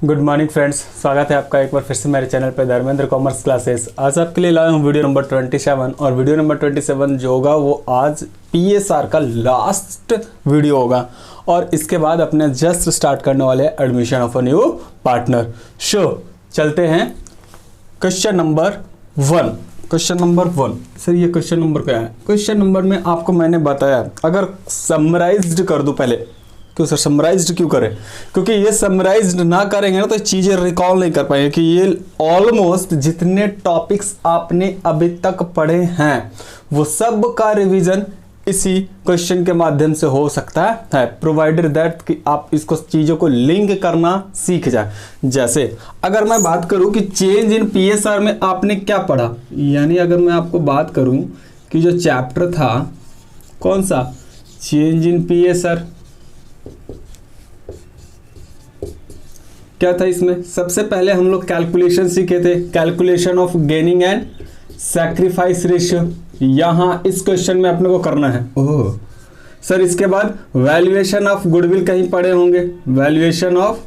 Good morning friends, स्वागत है आपका एक बार फिर से मेरे चैनल पे धर्मेंद्र कॉमर्स क्लासेस। आज आपके लिए लाया हूँ वीडियो नंबर 27 और वीडियो नंबर 27 जो होगा वो आज पीएसआर का लास्ट वीडियो होगा और इसके बाद अपने जस्ट स्टार्ट करने वाले हैं admission of a new partner. चलते हैं question number 1। Question number 1 sir, ये क्वेश्चन नंबर क्या है? क्वेश्चन नंबर में आपको मैंने बताया, अगर समराइज्ड कर दूं पहले। क्यों सर समराइज्ड क्यों करें? क्योंकि ये समराइज्ड ना करेंगे ना तो चीज़ें रिकॉल नहीं कर पाएंगे कि ये ऑलमोस्ट जितने टॉपिक्स आपने अभी तक पढ़े हैं वो सब का रिवीजन इसी क्वेश्चन के माध्यम से हो सकता है, प्रोवाइडेड दैट कि आप इसको चीज़ों को लिंक करना सीख जाए। जैसे अगर मैं बात करूं कि चेंज इन पीएसआर में आपने क्या पढ़ा, यानी अगर मैं आपको बात करूं कि जो चैप्टर था कौन सा, चेंज इन पीएसआर, क्या था इसमें? सबसे पहले हम लोग कैलकुलेशन सीखे थे, calculation of gaining and sacrifice ratio. यहां इस क्वेश्चन में अपने को करना है। ओह सर, इसके बाद वैल्यूएशन ऑफ गुडविल कहीं पढ़े होंगे, valuation of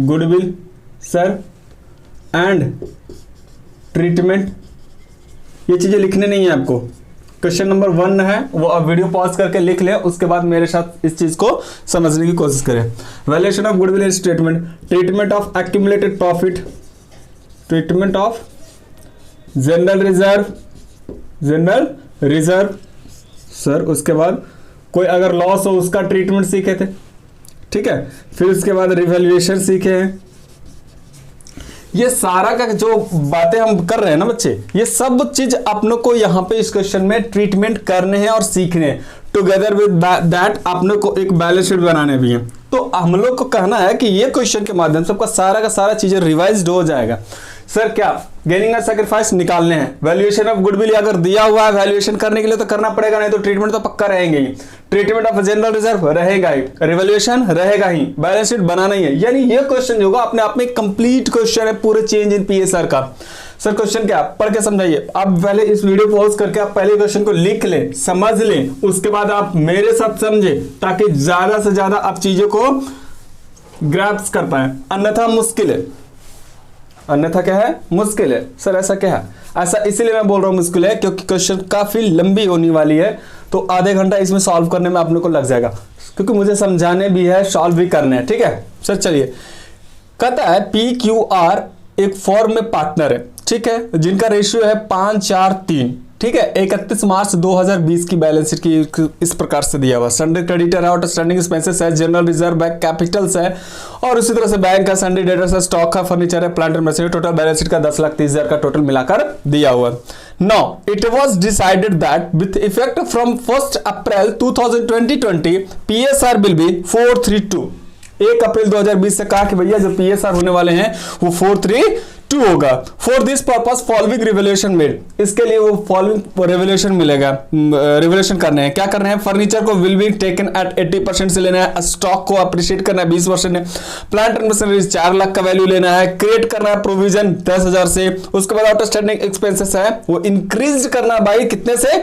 goodwill sir and treatment. ये चीजें लिखने नहीं है आपको, क्वेश्चन नंबर 1 है वो आप वीडियो पॉज करके लिख ले, उसके बाद मेरे साथ इस चीज को समझने की कोशिश करें। Valuation of goodwill and statement, treatment of accumulated profit, treatment of general reserve sir. उसके बाद कोई अगर लॉस हो उसका ट्रीटमेंट सीखे थे, ठीक है। फिर उसके बाद रिवैल्यूएशन सीखे हैं। ये सारा का जो बातें हम कर रहे हैं ना बच्चे, ये सब चीज अपनों को यहाँ पे इस क्वेश्चन में ट्रीटमेंट करने हैं और सीखने हैं। टुगेदर विद दैट अपने को एक बैलेंस शीट बनाने भी है। तो हम लोग को कहना है कि ये क्वेश्चन के माध्यम से आपका सारा का सारा चीजें रिवाइज्ड हो जाएगा। सर क्या गेनिंग एंड सैक्रिफाइस निकालने हैं, वैल्यूएशन ऑफ गुडविल अगर दिया हुआ है वैल्यूएशन करने के लिए तो करना पड़ेगा, नहीं तो ट्रीटमेंट तो पक्का रहेंगे ही। ट्रीटमेंट ऑफ जनरल रिजर्व रहेगा ही, रिवैल्यूएशन रहेगा ही, बैलेंस शीट बनाना ही है। यानी ये क्वेश्चन जो होगा अपने आप में कंप्लीट क्वेश्चन है पूरे चेंज इन पीएसआर का। सर क्वेश्चन क्या, पढ़ के समझाइए। आप पहले इस वीडियो पॉज करके आप पहले क्वेश्चन को लिख लें, समझ लें, उसके बाद आप मेरे साथ समझे ताकि ज्यादा से ज्यादा आप चीजों को ग्रैप्स कर पाए, अन्यथा मुश्किल है। अन्यथा क्या है? मुश्किल है। सर ऐसा क्या है? ऐसा इसलिए मैं बोल रहा हूं मुश्किल है क्योंकि क्वेश्चन काफी लंबी होने वाली है, तो आधे घंटा इसमें सॉल्व करने में अपने को लग जाएगा, क्योंकि मुझे समझाने भी है, सॉल्व भी करने हैं, ठीक है। सर चलिए, कहता है PQR एक फॉर्म में पार्टनर है, ठीक है, जिनका रेशियो है 5-4-3, ठीक है। 31 मार्च 2020 की बैलेंस शीट की इस प्रकार से दिया हुआ। सन्डे क्रेडिटर है, आउटस्टैंडिंग एक्सपेंसेस है, जनरल रिजर्व, बैंक कैपिटल्स है और उसी तरह से बैंक का, सन्डे डेटर्स है, स्टॉक का, फर्नीचर है, plant and machinery. Total balance sheet का 10,30,000 का टोटल मिलाकर दिया हुआ। Now it was decided that with effect from 1 April 2020 PSR will be 432। 1 अप्रैल 2020 से कहा कि भैया जो PSR होने वाले हैं वो 432 होगा। For this purpose following revaluation made, इसके लिए वो फॉलोइंग रिवैल्यूएशन मिलेगा, रिवैल्यूएशन करने हैं। क्या करना है? फर्नीचर को विल बी टेकन एट 80% से लेना है, स्टॉक को अप्रिशिएट करना है 20% है, प्लांट एंड मशीनरी 4 लाख का वैल्यू लेना है, क्रिएट करना है प्रोविजन 10,000 से। उसके बाद आउटस्टैंडिंग एक्सपेंसेस है वो इंक्रीज करना है भाई कितने से?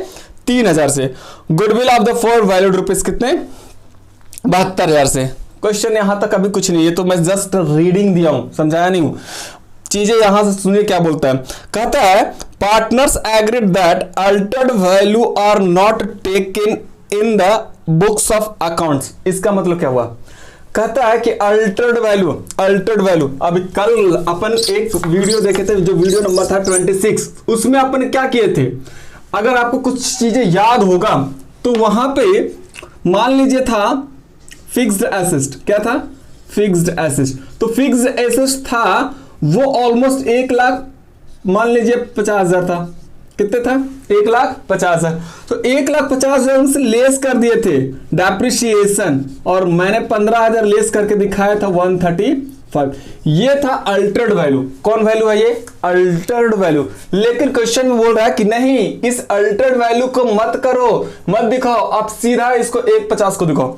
3,000 से। Goodwill of the four valued rupees कितने? 72,000 से। क्वेश्चन यहां तक अभी कुछ नहीं है, तो मैं जस्ट रीडिंग दिया हूं, समझाया नहीं हूं। चीजें यहां से सुनिए क्या बोलता है। कहता है partners agreed that altered value are not taken in the books of accounts. इसका मतलब क्या हुआ? कहता है कि अल्टर्ड वैल्यू अभी कल अपन एक वीडियो देखे थे, जो वीडियो नंबर था 26, उसमें अपन क्या किए थे? अगर आपको कुछ चीजें याद होगा तो वहां पे मान लीजिए था फिक्स्ड एसेट। क्या था? Fixed asset. तो फिक्स्ड एसेट था वो ऑलमोस्ट 1 लाख मान लीजिए 50,000 था। कितने था? 1,50,000। तो 1,50,000 से लेस कर दिए थे डेप्रिसिएशन, और मैंने 15,000 लेस करके दिखाया था 135। ये था अल्टर्ड वैल्यू। कौन वैल्यू है ये? Altered value. लेकिन क्वेश्चन में बोल रहा है कि नहीं, इस अल्टर्ड वैल्यू को मत करो, मत दिखाओ, आप सीधा इसको 1,50 को दिखाओ।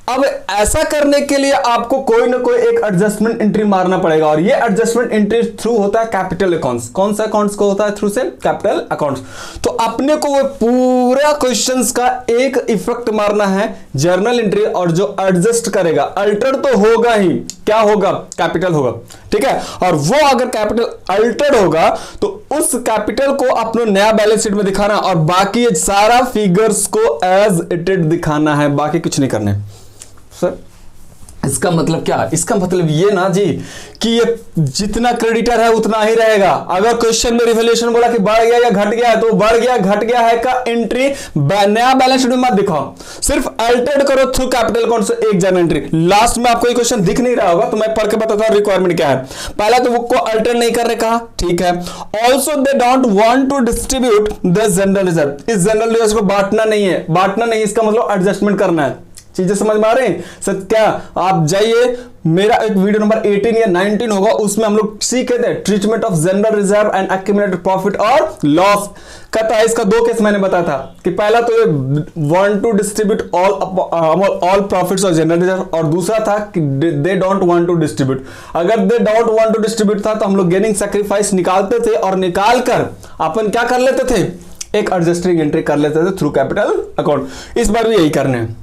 अब ऐसा करने के लिए आपको कोई ना कोई एक एडजस्टमेंट एंट्री मारना पड़ेगा, और ये एडजस्टमेंट एंट्री थ्रू होता है कैपिटल अकाउंट्स। कौन सा अकाउंट्स को होता है थ्रू से? Capital accounts. तो अपने को वो पूरा क्वेश्चंस का एक इफेक्ट मारना है जर्नल एंट्री, और जो एडजस्ट करेगा अल्टर तो होगा ही, क्या होगा? कैपिटल होगा, ठीक है। और वो अगर कैपिटल अल्टर्ड होगा तो उस कैपिटल को अपने नया बैलेंस शीट में दिखाना, और बाकी सारा फिगर्स को एज इट इज दिखाना है, बाकी कुछ नहीं करना है। सर इसका मतलब क्या? इसका मतलब ये ना जी कि ये जितना क्रेडिटर है उतना ही रहेगा। अगर क्वेश्चन में रिवैल्यूएशन बोला कि बढ़ गया या घट गया है, तो बढ़ गया घट गया है का एंट्री नया बैलेंस शीट में मत दिखाओ, सिर्फ अल्टर्ड करो थ्रू कैपिटल अकाउंट से एक जर्नल एंट्री। लास्ट में आपको ये क्वेश्चन दिख नहीं रहा होगा तो मैं पढ़ के बताता हूं रिक्वायरमेंट क्या है। पहला तो बुक को अल्टर नहीं करने कहा, ठीक है। Also they don't want to distribute the general reserve, इस जनरल रिजर्व को बांटना नहीं है। बांटना नहीं, इसका मतलब एडजस्टमेंट करना है। चीजें समझ में आ रही हैं? सर क्या आप जाइए, मेरा एक वीडियो नंबर 18 या 19 होगा, उसमें हम लोग सीखे थे treatment of general reserve and accumulated profit और लॉस कहता है। इसका दो केस मैंने बताया था कि पहला तो ये want to distribute all profits of general reserve, और दूसरा था कि they don't want to distribute. अगर they don't want to distribute था तो हम लोग गेनिंग सैक्रिफाइस निकालते थे, और निकाल कर अपन क्या कर लेते थे? एक एडजस्टिंग एंट्री कर लेते थे थ्रू कैपिटल अकाउंट। इस बार भी यही करने हैं।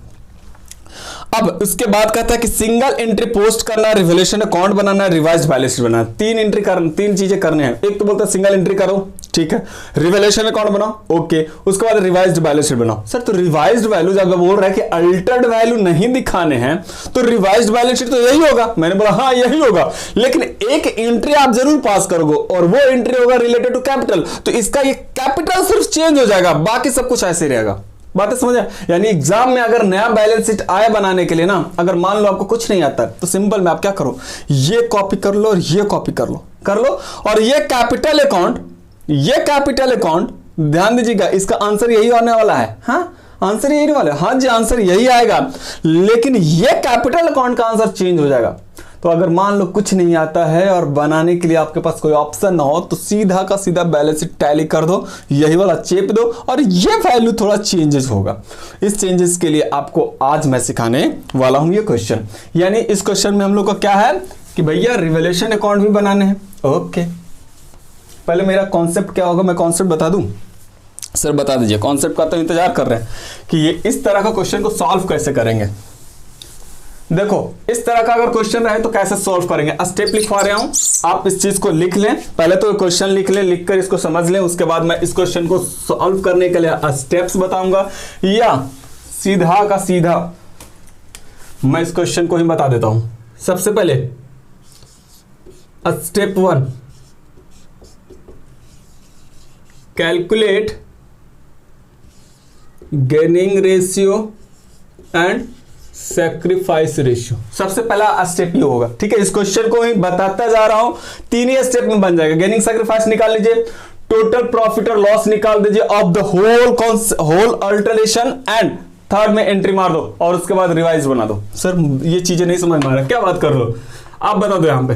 अब उसके बाद कहता है कि सिंगल एंट्री पोस्ट करना, रिवैल्यूएशन अकाउंट बनाना, रिवाइज्ड बैलेंस शीट बनाना। तीन चीजें करने हैं। एक तो बोलता है सिंगल एंट्री करो, ठीक है, रिवैल्यूएशन अकाउंट बनाओ, ओके, उसके बाद रिवाइज्ड बैलेंस शीट बनाओ। सर तो रिवाइज्ड वैल्यू जब बोल रहा है कि अल्टर्ड वैल्यू नहीं दिखाने हैं तो रिवाइज्ड बैलेंस शीट तो यही होगा। मैंने बोला हाँ यही होगा, लेकिन एक एंट्री आप जरूर पास करोगे और वो एंट्री होगा रिलेटेड टू कैपिटल, तो इसका ये कैपिटल सिर्फ चेंज हो जाएगा, बाकी सब कुछ ऐसे ही रहेगा। बातें समझ? यानी एग्जाम में अगर नया बैलेंस शीट आए बनाने के लिए ना, अगर मान लो आपको कुछ नहीं आता तो सिंपल में आप क्या करो, ये कॉपी कर लो और ये कॉपी कर लो, और ये कैपिटल अकाउंट ध्यान दीजिएगा, इसका आंसर यही होने वाला है। हाँ आंसर यही वाला है, हाँ जी आंसर यही आएगा, लेकिन ये कैपिटल अकाउंट का आंसर चेंज हो जाएगा। तो अगर मान लो कुछ नहीं आता है और बनाने के लिए आपके पास कोई ऑप्शन ना हो, तो सीधा का सीधा बैलेंस शीट टैली कर दो, यही वाला चेप दो, और ये वैल्यू थोड़ा चेंजेस होगा। इस चेंजेस के लिए आपको आज मैं सिखाने वाला हूं ये क्वेश्चन। यानी इस क्वेश्चन में हम लोग का क्या है कि भैया रिवैल्यूएशन अकाउंट भी बनाने हैं। ओके, पहले मेरा कॉन्सेप्ट क्या होगा, मैं कॉन्सेप्ट बता दूं। सर बता दीजिए कॉन्सेप्ट का, तो इंतजार कर रहे हैं कि ये इस तरह का क्वेश्चन को सॉल्व कैसे करेंगे। देखो इस तरह का अगर क्वेश्चन रहे तो कैसे सॉल्व करेंगे, स्टेप लिखवा रहा हूं, आप इस चीज को लिख लें। पहले तो क्वेश्चन लिख लें, लिखकर इसको समझ लें, उसके बाद मैं इस क्वेश्चन को सॉल्व करने के लिए स्टेप्स बताऊंगा, या सीधा का सीधा मैं इस क्वेश्चन को ही बता देता हूं। सबसे पहले step 1, calculate gaining ratio and sacrifice ratio. सबसे पहला स्टेप ये होगा, ठीक है। इस क्वेश्चन को ही बताता जा रहा हूं, तीन ही स्टेप में बन जाएगा। गेनिंग सैक्रिफाइस निकाल लीजिए, टोटल प्रॉफिट और लॉस निकाल दीजिए of the whole alteration, and third में एंट्री मार दो, और उसके बाद रिवाइज बना दो। सर ये चीजें नहीं समझ में आ रहा, क्या बात कर रहे हो आप, बता दो यहां पे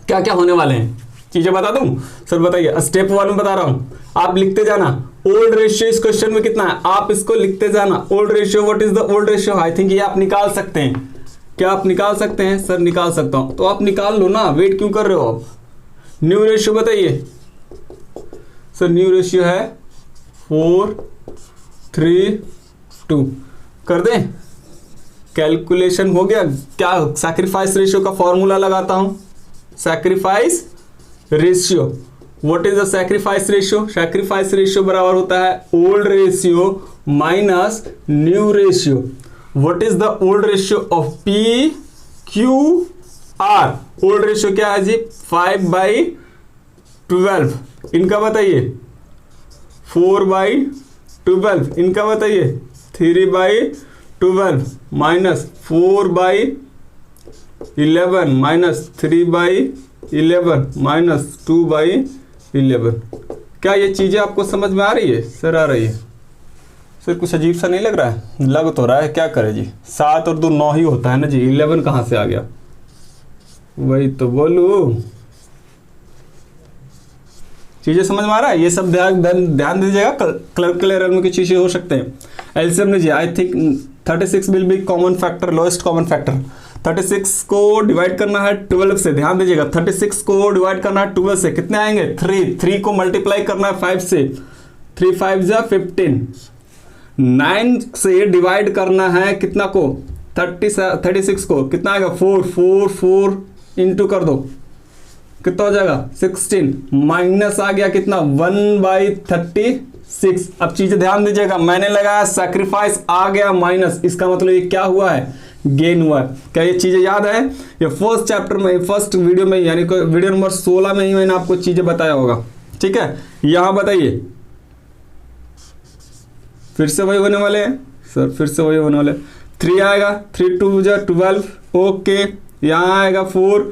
क्या क्या होने वाले हैं, चीजें बता दूं। सर बताइए, स्टेप 1 में बता रहा हूं, आप लिखते जाना। ओल्ड रेशियो इस क्वेश्चन में कितना है, आप इसको लिखते जाना। Old ratio, what is the old ratio? I think ये आप निकाल सकते हैं। क्या आप निकाल सकते हैं? सर निकाल सकता हूं, तो आप निकाल लो ना, वेट क्यों कर रहे हो आप। न्यू रेशियो बताइए। सर न्यू रेशियो है 4:3:2, कर दें। कैलकुलेशन हो गया। क्या सैक्रिफाइस रेशियो का फॉर्मूला लगाता हूं, sacrifice ratio. What is the sacrifice ratio? Sacrifice ratio बराबर होता है old ratio minus new ratio. What is the old ratio of P Q R? Old ratio क्या है जी? 5/12। इनका बताइए 4/12। इनका बताइए 3/12 माइनस 4/11 माइनस 3/11 माइनस 2/11। क्या ये चीजें आपको समझ में आ रही है? सर आ रही है। सर कुछ अजीब सा नहीं लग रहा है? लग तो रहा है, क्या करे जी, 7 और 2 9 ही होता है ना जी, 11 कहां से आ गया? वही तो बोलू, चीजें समझ में आ रहा है? ये सब ध्यान दीजिएगा, क्लर्क के लेवल में कुछ चीजें हो सकते हैं। एलसीएम लीजिए, I think 36 will be common factor, lowest common factor. 36 को डिवाइड करना है 12 से, ध्यान दीजिएगा 36 को डिवाइड करना है 12 से, कितने आएंगे 3 को मल्टीप्लाई करना है 5 से, 3 5 जा 15, 9 से डिवाइड करना है कितना को 36 को, कितना आएगा 4 इंटू कर दो, कितना हो जाएगा 16, माइनस आ गया कितना 1/36। अब चीजें ध्यान दीजिएगा, मैंने लगाया सैक्रिफाइस, आ गया माइनस, इसका मतलब ये क्या हुआ है, गेन हुआ है। क्या ये चीजें याद है? ये फर्स्ट चैप्टर में, फर्स्ट वीडियो में, यानी कि वीडियो नंबर 16 में ही मैंने आपको चीजें बताया होगा। ठीक है, यहां बताइए, फिर से वही होने वाले हैं सर, फिर से वही होने वाले, 3 आएगा, 3 2 जा 12, ओके, यहाँ आएगा 4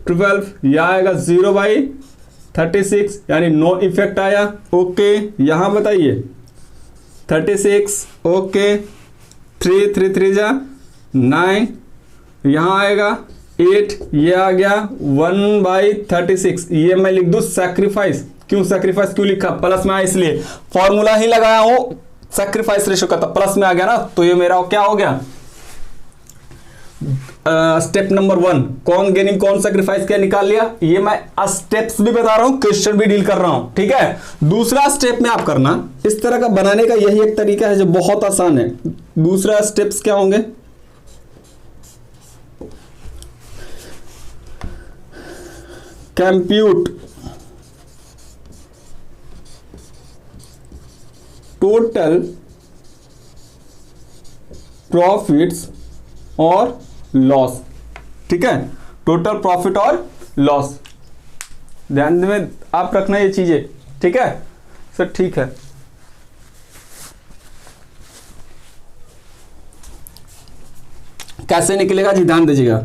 12, यहाँ आएगा 0/36, यानी नो इफेक्ट आया, ओके। यहाँ बताइए 36, ओके, 3 3 जा 9, यहाँ आएगा 8, ये आ गया 1/36, ये मैं लिख दूं सैक्रिफाइस। क्यों सैक्रिफाइस क्यों लिखा, प्लस में आया इसलिए, फॉर्मूला ही लगाया हूं सैक्रिफाइस रेशियो का, तो प्लस में आ गया ना, तो ये मेरा क्या हो गया, स्टेप नंबर 1 कौन गेनिंग कौन सैक्रिफाइस क्या निकाल लिया। ये मैं स्टेप्स भी बता रहा हूं, क्वेश्चन भी डील कर रहा हूं। ठीक है, दूसरा स्टेप में आप करना, इस तरह का बनाने का यही एक तरीका है जो बहुत आसान है। दूसरा स्टेप्स क्या होंगे, कंप्यूट टोटल प्रॉफिट्स और लॉस। ठीक है, टोटल प्रॉफिट और लॉस, ध्यान में आप रखना ये चीजें। ठीक है सर, ठीक है। कैसे निकलेगा जी, ध्यान दीजिएगा,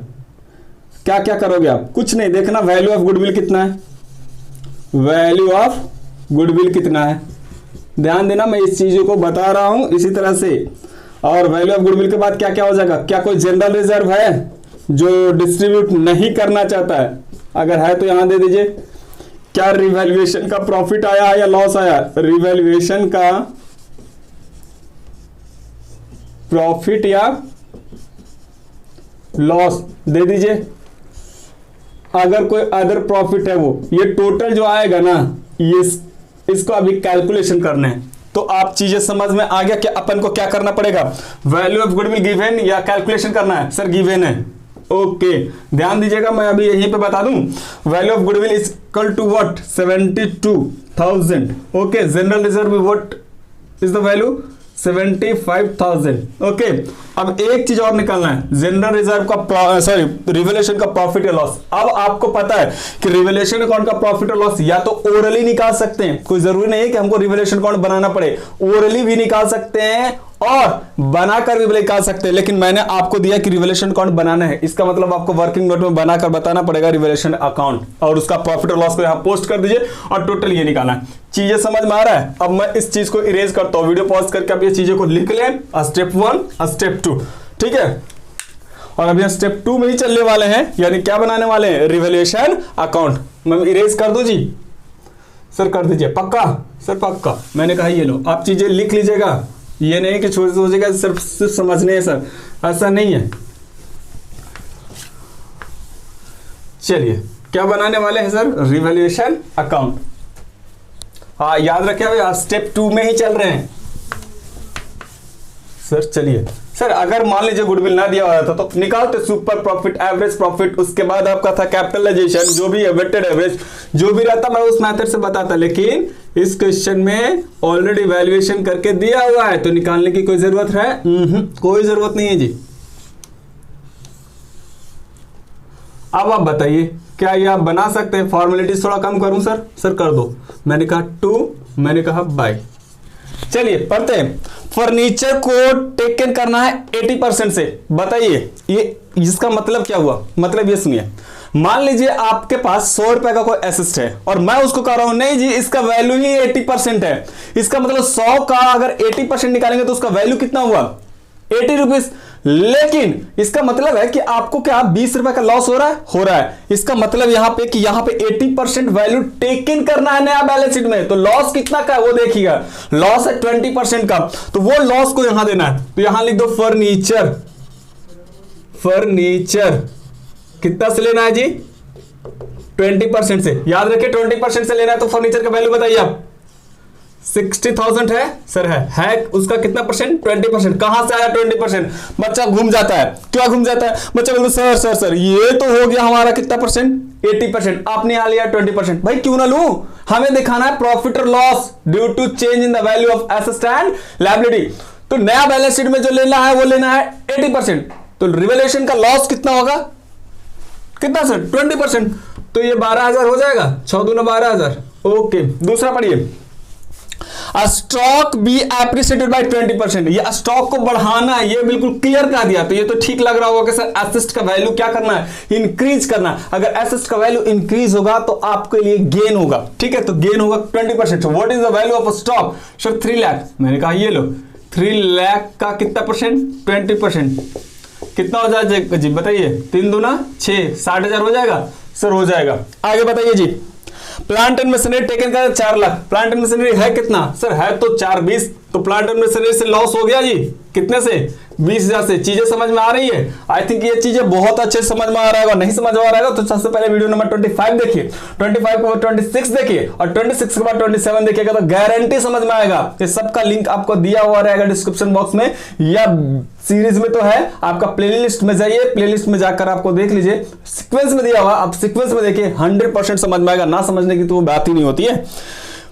क्या क्या करोगे आप, कुछ नहीं, देखना वैल्यू ऑफ गुडविल कितना है, वैल्यू ऑफ गुडविल कितना है, ध्यान देना, मैं इस चीजों को बता रहा हूं इसी तरह से। और वैल्यू ऑफ गुडविल के बाद क्या क्या हो जाएगा, क्या कोई जनरल रिजर्व है जो डिस्ट्रीब्यूट नहीं करना चाहता है, अगर है तो यहां दे दीजिए। क्या रिवैल्यूएशन का प्रॉफिट आया या लॉस आया, रिवैल्यूएशन का प्रॉफिट या लॉस दे दीजिए। अगर कोई अदर प्रॉफिट है, वो ये टोटल जो आएगा ना, ये इसको अभी कैलकुलेशन करना है। तो आप चीजें समझ में आ गया कि अपन को क्या करना पड़ेगा, वैल्यू ऑफ गुडविल गिवन या कैलकुलेशन करना है, सर गिवन है, ओके। ध्यान दीजिएगा, मैं अभी यहीं पे बता दूं, value of goodwill is equal to what 72,000, okay. General reserve what is the value 75,000, okay. अब एक चीज और निकालना है, जनरल रिजर्व का सॉरी रिवैल्यूएशन का प्रॉफिट या लॉस। अब आपको पता है कि रिवैल्यूएशन अकाउंट का प्रॉफिट और लॉस या तो ओरली निकाल सकते हैं, कोई जरूरी नहीं है कि हमको रिवैल्यूएशन अकाउंट बनाना पड़े, ओरली भी निकाल सकते हैं और बनाकर भी निकाल सकते हैं। लेकिन मैंने आपको दिया कि रिवैल्यूएशन अकाउंट बनाना है, इसका मतलब आपको वर्किंग नोट में बनाकर बताना पड़ेगा रिवैल्यूएशन अकाउंट, और उसका प्रॉफिट और लॉस को यहां पोस्ट कर दीजिए और टोटल ये निकालना है। चीजें समझ में आ रहा है? अब मैं इस चीज को इरेज करता हूं, वीडियो पॉज करके अब ये चीजें को लिख लें, स्टेप 1 स्टेप 2, ठीक है। और अब यहाँ स्टेप 2 में ही चलने वाले हैं, यानी क्या बनाने वाले हैं, रिवैल्यूएशन अकाउंट। मैं इरेज कर दूं जी, सर कर दीजिए, पक्का सर पक्का, मैंने कहा ये लो, आप चीजें लिख लीजिएगा, ये नहीं कि छोटे सोचेगा सिर्फ समझने है सर, ऐसा नहीं है। चलिए क्या बनाने वाले हैं सर, रिवैल्यूएशन अकाउंट। हाँ याद रखिए, अभी स्टेप 2 में ही चल रहे हैं सर। चलिए सर, अगर मान लीजिए गुडविल ना दिया हुआ था तो निकालते सुपर प्रॉफिट, एवरेज प्रॉफिट, उसके बाद आपका था कैपिटलाइजेशन, जो भी है वेटेड एवरेज, जो भी रहता मैं उस मेथड से बताता। लेकिन इस क्वेश्चन में ऑलरेडी वैल्यूएशन करके दिया हुआ है, तो निकालने की कोई जरूरत है? कोई जरूरत नहीं है जी। अब आप बताइए, क्या ये आप बना सकते हैं? फॉर्मेलिटीज थोड़ा कम करूं सर? सर कर दो, मैंने कहा 2, मैंने कहा बाय। चलिए पढ़ते हैं। फर्नीचर को टेकन करना है 80% से, बताइए ये इसका मतलब क्या हुआ? मतलब ये सुनिए, मान लीजिए आपके पास 100 रुपए का कोई एसेट है और मैं उसको कह रहा हूं नहीं जी इसका वैल्यू ही 80% है, इसका मतलब 100 का अगर 80% निकालेंगे तो उसका वैल्यू कितना हुआ? 80 रुपीज। लेकिन इसका मतलब है कि आपको क्या 20 रुपए का लॉस हो रहा है। इसका मतलब यहां पे कि यहां पे 80% वैल्यू टेकन करना है नया बैलेंस शीट में। तो लॉस कितना का है वो देखिएगा, लॉस है 20% का, तो वो लॉस को यहां देना है। तो यहां लिख दो फर्नीचर कितना से लेना है जी, 20% से। याद रखिए 20% से लेना है। तो फर्नीचर का वैल्यू बताइए आप, 60,000 है सर, है उसका कितना परसेंट, 20%। कहां से आया 20%? बच्चा घूम जाता है। क्या घूम जाता है बच्चा? बोलते सर ये तो हो गया हमारा कितना परसेंट, 80%। आपने यहां लिया 20%। भाई क्यों ना लूं, हमें दिखाना है प्रॉफिट और loss due to change in the value of assets and liability. तो नया बैलेंस शीट में जो लेना है वो लेना है 80%। तो रिवैल्यूएशन का लॉस कितना होगा, कितना सर, 20%। तो ये 12,000 हो जाएगा, 6 दूना 12,000। ओके, दूसरा पढ़िए, स्टॉक बी एप्रिसिएटेड बाय 20%। ये स्टॉक को बढ़ाना है, ये बिल्कुल क्लियर कर दिया। तो ये तो ठीक लग रहा होगा कि सर एसेट का वैल्यू क्या करना है, इंक्रीज करना है। अगर एसेट का वैल्यू इंक्रीज होगा तो आपके लिए गेन होगा, ठीक है। तो गेन होगा 20%। What is the value of stock? Sir 3 lakh. मैंने कहा ये लो 3 लाख का कितना परसेंट, 20%। कितना हो जाएगा जी बताइए, 3 दूना 6, 60,000 हो जाएगा सर, हो जाएगा। आगे बताइए जी, प्लांट एंड मशीनरी टेकन का 4 लाख। प्लांट एंड मशीनरी है कितना सर, है तो 420। तो प्लांट एंड मशीनरी से लॉस हो गया जी, कितने से, 20,000 से। चीजें समझ में आ रही है? आई थिंक ये चीजें बहुत अच्छे से समझ में आ रहा है। नहीं समझ में आ रहा है तो सबसे पहले वीडियो नंबर 25 देखिए, 25 के बाद 26 देखिए, और 26 के बाद 27 देखिएगा तो गारंटी समझ में आएगा। ये सबका लिंक आपको दिया हुआ रहेगा डिस्क्रिप्शन बॉक्स में, या सीरीज में तो है। आपका प्लेलिस्ट में जाइए, प्लेलिस्ट में जाकर आपको देख लीजिए, सीक्वेंस में दिया हुआ, आप सीक्वेंस में देखिए, 100% समझ में आएगा। ना समझने की तो वो बात ही नहीं होती है।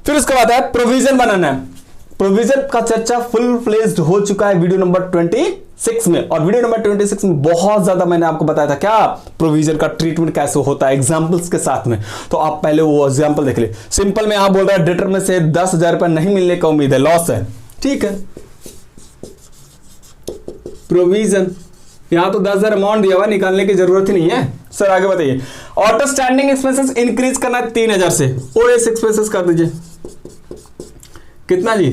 फिर उसके बाद है प्रोविजन बनाना है। प्रोविजन का चर्चा फुल फ्लेज्ड हो चुका है वीडियो नंबर 26 में। और वीडियो नंबर 26 में बहुत ज्यादा मैंने आपको बताया था क्या प्रोविजन का ट्रीटमेंट कैसे होता है एग्जांपल्स के साथ में। तो आप पहले वो एग्जांपल देख ले। सिंपल में यहां बोल रहा है डेटर में से 10,000 रुपए नहीं मिलने का उम्मीद है, लॉस है, ठीक है। प्रोविजन यहां तो 10,000 अमाउंट दिया हुआ, निकालने की जरूरत ही नहीं है सर। आगे बताइए, ऑटो स्टैंडिंग एक्सपेंसेस इंक्रीज करना है 3,000 से। ओएस एक्सपेंसेस कर दीजिए, कितना जी,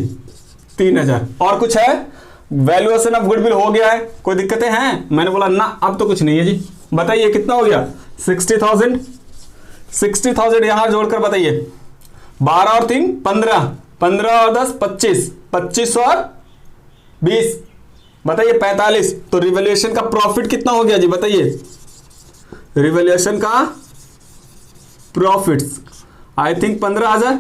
3,000। और कुछ है, वैल्यूएशन ऑफ गुडविल हो गया है, कोई दिक्कतें हैं? मैंने बोला ना, अब तो कुछ नहीं है जी। बताइए कितना हो गया, 60,000। 60,000 यहां जोड़कर बताइए, 12 और 3 15, 15 और 10 25, 25 और 20 बताइए 45। तो रिवैल्यूएशन का प्रॉफिट कितना हो गया जी बताइए, रिवैल्यूएशन का प्रॉफिट्स आई थिंक 15,000।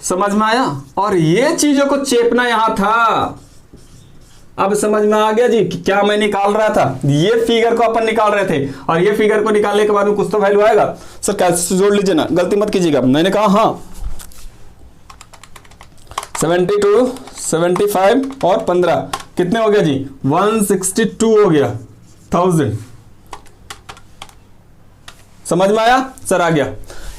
समझ में आया? और ये चीजों को चेपना यहां था। अब समझ में आ गया जी कि क्या मैं निकाल रहा था। ये फिगर को अपन निकाल रहे थे, और ये फिगर को निकालने के बाद में कुछ तो वैल्यू आएगा। सर कैसे जोड़ लीजिए ना, गलती मत कीजिएगा। मैंने कहा हाँ 72, 75 और 15 कितने हो गया जी, 162 हो गया 1000। समझ में आया सर? आ गया।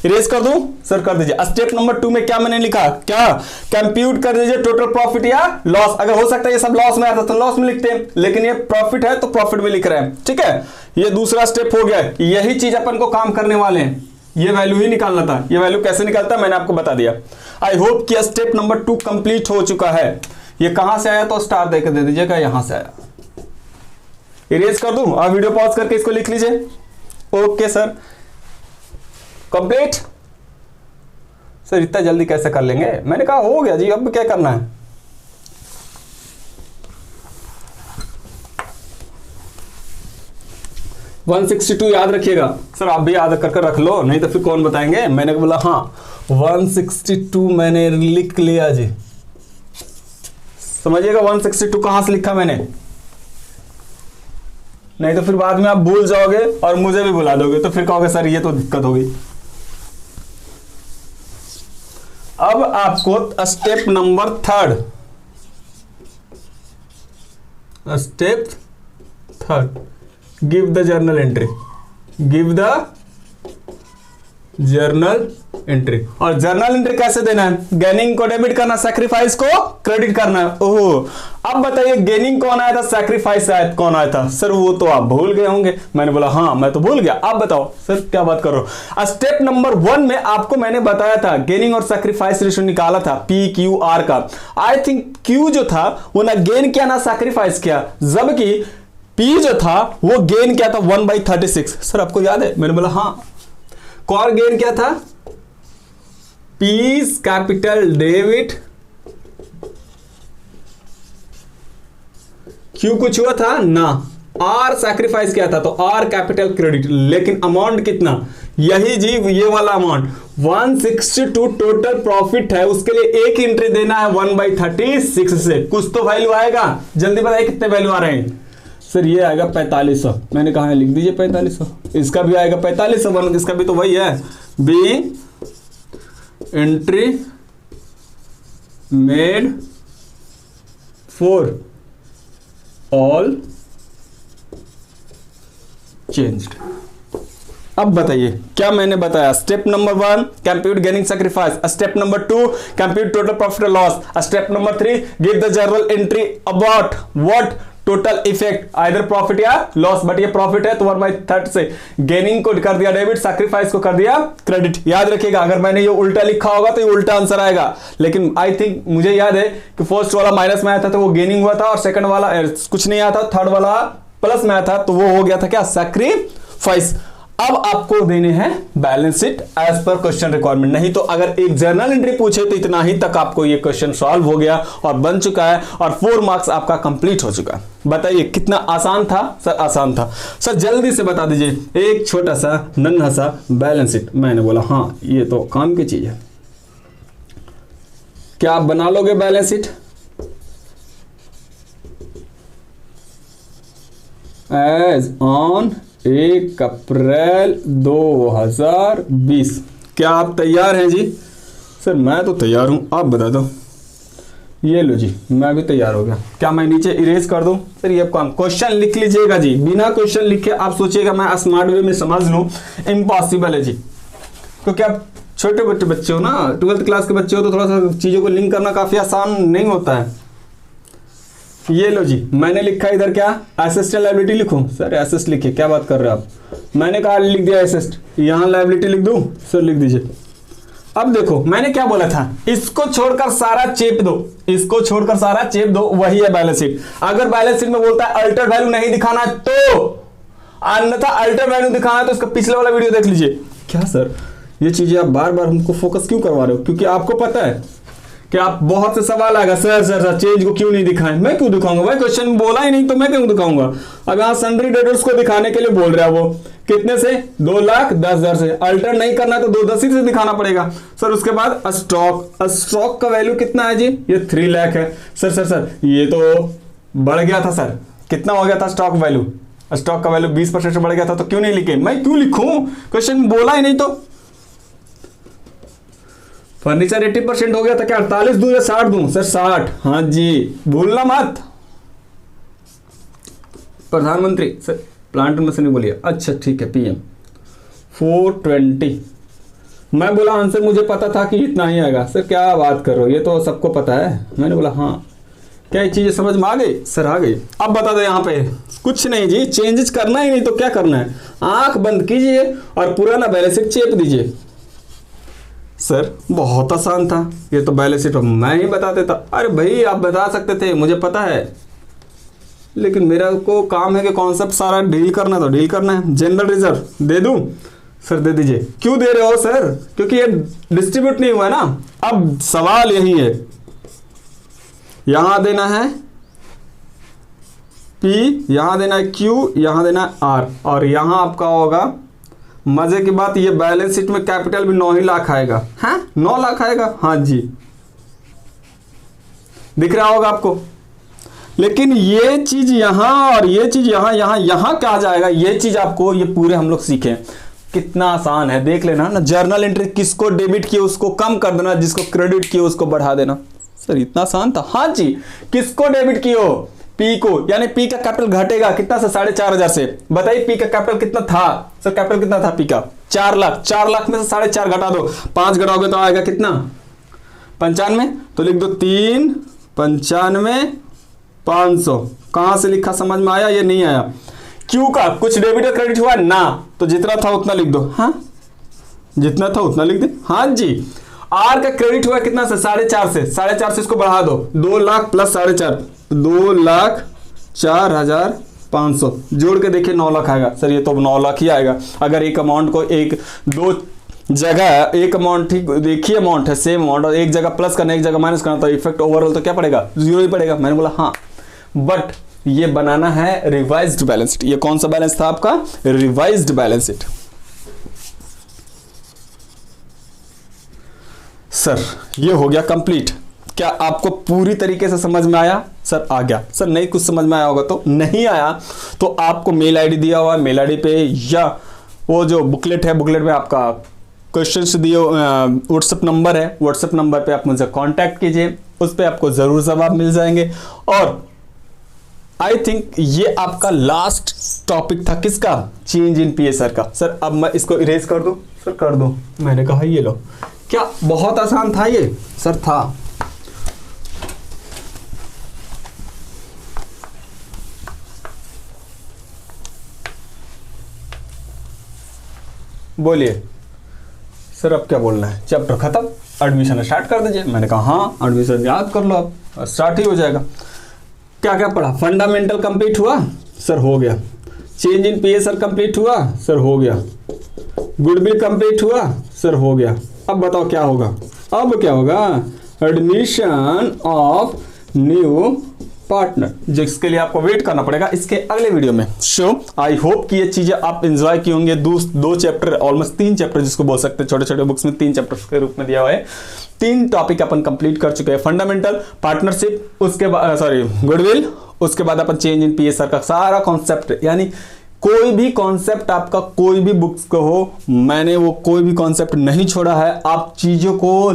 इरेज कर दूं सर? कर दीजिए। स्टेप नंबर 2 में क्या मैंने लिखा, क्या कंप्यूट कर दीजिए टोटल प्रॉफिट या लॉस। अगर हो सकता है ये सब लॉस में आता तो लॉस में लिखते हैं, लेकिन ये प्रॉफिट है तो प्रॉफिट में लिख रहे हैं, ठीक है। ये दूसरा स्टेप हो गया। यही चीज अपन को काम करने वाले हैं, ये वैल्यू ही निकालना था। ये वैल्यू कैसे निकालता है मैंने आपको बता दिया। आई होप कि स्टेप नंबर 2 कंप्लीट हो चुका है। ये कहां से आया तो स्टार देकर दे दीजिएगा, यहां से आया। इरेज कर दूं? आप वीडियो पॉज करके इसको लिख लीजिए। Okay sir, complete. सर इतना जल्दी कैसे कर लेंगे? मैंने कहा हो गया जी, अब क्या करना है। वन 162 याद रखिएगा सर, आप भी याद कर रख लो, नहीं तो फिर कौन बताएंगे। मैंने बोला हाँ 162 मैंने लिख लिया जी। समझिएगा 162 कहां से लिखा मैंने, नहीं तो फिर बाद में आप भूल जाओगे और मुझे भी भुला दोगे, तो फिर कहोगे सर ये तो दिक्कत हो गई। अब आपको step number 3, step 3, give the journal entry. Give the journal entry. और जर्नल एंट्री कैसे देना है? गेनिंग को डेबिट करना, सैक्रिफाइस को क्रेडिट करना है। ओहो, अब बताइए गेनिंग कौन आया था, सैक्रिफाइस कौन आया था? सर वो तो आप भूल गए होंगे। मैंने बोला हाँ मैं तो भूल गया। आप बताओ सर क्या बात कर रहे हो। स्टेप नंबर 1 में आपको मैंने बताया था गेनिंग और सैक्रिफाइस रेशियो निकाला था PQR का। आई थिंक Q जो था वो ना गेन किया ना सैक्रिफाइस किया, जबकि P जो था वो गेन किया था 1/36। सर आपको याद है? मैंने बोला हाँ। कौन गेन क्या था? पीस कैपिटल डेबिट, क्यू कुछ हुआ था ना, आर सैक्रिफाइस किया था तो आर कैपिटल क्रेडिट। लेकिन अमाउंट कितना? यही जी ये वाला अमाउंट 162 टोटल प्रॉफिट है, उसके लिए एक एंट्री देना है 1/36 से। कुछ तो वैल्यू आएगा, जल्दी बताइए कितने वैल्यू आ रहे हैं? सर ये आएगा 4500। मैंने कहा है लिख दीजिए 4500। इसका भी आएगा 4500, इसका भी तो वही है। Be entry made for all changed. अब बताइए क्या मैंने बताया? Step number 1 compute gaining sacrifice, step number 2 compute total profit loss, step number 3 give the journal entry about what total effect either profit या लॉस। बट ये profit है तो 1/30 से गेनिंग को कर दिया डेबिट, सैक्रिफाइस को कर दिया क्रेडिट। याद रखिएगा अगर मैंने ये उल्टा लिखा होगा तो ये उल्टा आंसर आएगा, लेकिन आई थिंक मुझे याद है कि फर्स्ट वाला माइनस में आया था तो वो गेनिंग हुआ था, और सेकंड वाला कुछ नहीं आया था, थर्ड वाला प्लस में आया था तो वो हो गया था क्या? सैक्रिफाइस। अब आपको देने हैं balance sheet as per question requirement. नहीं तो अगर एक जर्नल एंट्री पूछे तो इतना ही तक आपको ये क्वेश्चन सॉल्व हो गया और बन चुका है, और 4 मार्क्स आपका कंप्लीट हो चुका है। बताइए कितना आसान था? सर आसान था। सर जल्दी से बता दीजिए एक छोटा सा नन्हा सा बैलेंस शीट। मैंने बोला हाँ ये तो काम की चीज है। क्या आप बना लोगे बैलेंस शीट? एज ऑन 1 अप्रैल 2020। क्या आप तैयार हैं जी? सर मैं तो तैयार हूं, आप बता दो। ये लो जी मैं भी तैयार हो गया। क्या मैं नीचे इरेज कर दूं? सर ये काम क्वेश्चन लिख लीजिएगा जी, बिना क्वेश्चन लिखे आप सोचिएगा मैं स्मार्ट वे में समझ लूं, इम्पॉसिबल है जी। क्योंकि आप छोटे बच्चे हो ना, 12th क्लास के बच्चे हो, तो थोड़ा सा चीजों को लिंक करना काफी आसान नहीं होता है। ये लो जी मैंने लिखा इधर क्या? एसेस्ट लायबिलिटी लिखूं? सर एसेस्ट लिखिए, क्या बात कर रहे हो आप? मैंने कहा लिख दिया एसेस्ट, यहां लायबिलिटी लिख दूं? सर लिख दीजिए। अब देखो मैंने क्या बोला था, इसको छोड़कर सारा चेप दो, इसको छोड़कर सारा चेप दो, वही है बैलेंस शीट। अगर बैलेंस शीट में बोलता है अल्टर वैल्यू नहीं दिखाना तो, अन्यथा अल्टर वैल्यू दिखाना है तो इसका पिछले वाला वीडियो देख लीजिए। क्या सर ये चीजें आप बार बार हमको फोकस क्यों करवा रहे हो? क्योंकि आपको पता है कि आप बहुत से सवाल आएगा, सर चेंज को क्यों नहीं दिखाएं? मैं क्यों दिखाऊंगा भाई? क्वेश्चन बोला ही नहीं तो मैं क्यों दिखाऊंगा? अब यहाँ सन्ड्री डेटर्स को दिखाने के लिए बोल रहा है, वो कितने से? 2,10,000 से। अल्टर नहीं करना तो 2,10,000 से दिखाना पड़ेगा। सर उसके बाद स्टॉक का वैल्यू कितना है जी? ये 3 लाख है। सर ये तो बढ़ गया था सर, कितना हो गया था स्टॉक वैल्यू? स्टॉक का वैल्यू 20% से बढ़ गया था, तो क्यों नहीं लिखे? मैं क्यों लिखूं? क्वेश्चन बोला ही नहीं तो। फर्नीचर 80% हो गया था, क्या 48 दूं या 60 दूं? सर 60। हाँ जी भूलना मत। प्रधानमंत्री सर प्लांट मशीनरी बोलिए। अच्छा ठीक है PM 420। मैं बोला आंसर मुझे पता था कि इतना ही आएगा। सर क्या बात कर रहे हो, ये तो सबको पता है। मैंने बोला हाँ। क्या ये चीजें समझ में आ गई? सर आ गई। अब बता दो यहाँ पे कुछ नहीं जी, चेंजेस करना ही नहीं तो क्या करना है? आंख बंद कीजिए और पुराना बैलेंस शीट चेप दीजिए। सर बहुत आसान था, ये तो बैलेंस शीट मैं ही बता देता। अरे भाई आप बता सकते थे, मुझे पता है, लेकिन मेरा को काम है कि कॉन्सेप्ट सारा डील करना, तो डील करना है। जनरल रिजर्व दे दूं? सर दे दीजिए। क्यों दे रहे हो सर? क्योंकि ये डिस्ट्रीब्यूट नहीं हुआ ना। अब सवाल यही है, यहां देना है P, यहां देना है Q, यहां देना है R, और यहां आपका होगा मजे की बात, ये बैलेंस शीट में कैपिटल भी 9 ही लाख आएगा। हाँ 9 लाख आएगा। हाँ जी दिख रहा होगा आपको। लेकिन ये चीज यहां और ये चीज यहां क्या जाएगा, ये चीज आपको ये पूरे हम लोग सीखे। कितना आसान है देख लेना ना। जर्नल एंट्री किसको डेबिट किए उसको कम कर देना, जिसको क्रेडिट किए उसको बढ़ा देना। सर इतना आसान था? हाँ जी। किसको डेबिट किए हो? P को, यानी P का कैपिटल घटेगा कितना से? 4,500 से। बताइए P का कैपिटल कितना था? सर कैपिटल कितना था P का? 4 लाख, 4 लाख में से 4.5 घटा दो, 5 घटाओगे तो आएगा कितना 95, तो लिख दो 3 95 500। कहां से लिखा, समझ में आया? ये नहीं आया। क्यू का कुछ डेबिट और क्रेडिट हुआ ना, तो जितना था उतना लिख दो। हाँ जितना था उतना लिख दे। हाँ जी। आर का क्रेडिट हुआ कितना से 4.5 से, 4.5 से इसको बढ़ा दो, 2 लाख प्लस 4.5, 2,04,500 जोड़ के देखिए 9 लाख आएगा। सर ये तो 9 लाख ही आएगा। अगर एक अमाउंट को एक दो जगह एक अमाउंट, ठीक देखिए अमाउंट है सेम अमाउंट, और एक जगह प्लस करना एक जगह माइनस करना, तो इफेक्ट ओवरऑल तो क्या पड़ेगा, 0 ही पड़ेगा। मैंने बोला हाँ, बट ये बनाना है रिवाइज्ड बैलेंस शीट। ये कौन सा बैलेंस था आपका, रिवाइज्ड बैलेंस शीट। सर ये हो गया कंप्लीट। क्या आपको पूरी तरीके से समझ में आया? सर आ गया। सर नहीं कुछ समझ में आया होगा तो नहीं आया तो आपको मेल आईडी दिया हुआ है, मेल आईडी पे या वो जो बुकलेट है, बुकलेट में आपका क्वेश्चन दिए, व्हाट्सएप नंबर है, व्हाट्सएप नंबर पे आप मुझसे कांटेक्ट कीजिए, उस पर आपको जरूर जवाब मिल जाएंगे। और आई थिंक ये आपका लास्ट टॉपिक था किसका, चेंज इन पीएसआर का। सर अब मैं इसको इरेज कर दूं? सर कर दो। मैंने कहा ये लो। क्या बहुत आसान था ये? सर था। बोलिए सर अब क्या बोलना है, चैप्टर खत्म, एडमिशन स्टार्ट कर दीजिए। मैंने कहा हाँ एडमिशन याद कर लो, अब स्टार्ट ही हो जाएगा। क्या क्या पढ़ा? फंडामेंटल कंप्लीट हुआ? सर हो गया। चेंज इन पीएसआर कंप्लीट हुआ? सर हो गया। गुडविल कंप्लीट हुआ? सर हो गया। अब बताओ क्या होगा? अब क्या होगा, एडमिशन ऑफ न्यू पार्टनर, जिसके लिए आपको वेट करना पड़ेगा इसके अगले वीडियो में। सो आई होप कि ये चीजें आप एंजॉय की होंगे। दो चैप्टर, ऑलमोस्ट 3 चैप्टर जिसको बोल सकते हैं, छोटे छोटे बुक्स में 3 चैप्टर्स के रूप में दिया हुआ है। 3 टॉपिक अपन कंप्लीट कर चुके हैं, फंडामेंटल, पार्टनरशिप, उसके बाद गुडविल, उसके बाद अपन चेंज इन पीएसआर का सारा कॉन्सेप्ट, यानी कोई भी कॉन्सेप्ट आपका कोई भी बुक्स को हो, मैंने वो कोई भी कॉन्सेप्ट नहीं छोड़ा है। आप चीज़ों को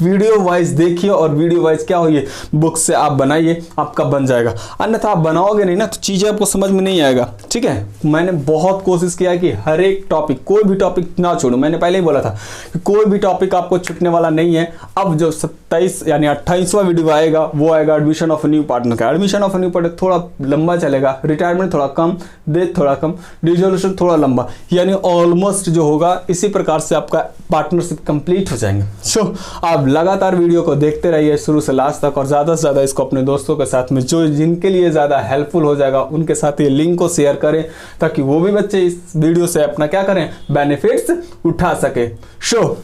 वीडियो वाइज देखिए और वीडियो वाइज क्या हो, ये बुक से आप बनाइए, आपका बन जाएगा। अन्यथा आप बनाओगे नहीं ना तो चीज़ें आपको समझ में नहीं आएगा। ठीक है, मैंने बहुत कोशिश किया है कि हर एक टॉपिक, कोई भी टॉपिक ना छोड़ूं। मैंने पहले ही बोला था कि कोई भी टॉपिक आपको छूटने वाला नहीं है। अब जो 27 यानी 28वां वीडियो आएगा वो आएगा एडमिशन ऑफ न्यू पार्टनर का। एडमिशन ऑफ न्यू पार्टनर थोड़ा लंबा चलेगा, रिटायरमेंट थोड़ा कम, डेथ थोड़ा कम, डिसोल्यूशन थोड़ा लंबा, यानी ऑलमोस्ट जो होगा इसी प्रकार से आपका पार्टनरशिप कंप्लीट हो जाएंगे। सो आप लगातार वीडियो को देखते रहिए शुरू से लास्ट तक, और ज़्यादा से ज़्यादा इसको अपने दोस्तों के साथ में, जो जिनके लिए ज़्यादा हेल्पफुल हो जाएगा, उनके साथ ये लिंक को शेयर करें ताकि वो भी बच्चे इस वीडियो से अपना क्या करें, बेनिफिट्स उठा सके। सो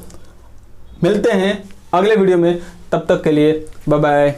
मिलते हैं अगले वीडियो में, तब तक के लिए बाय बाय।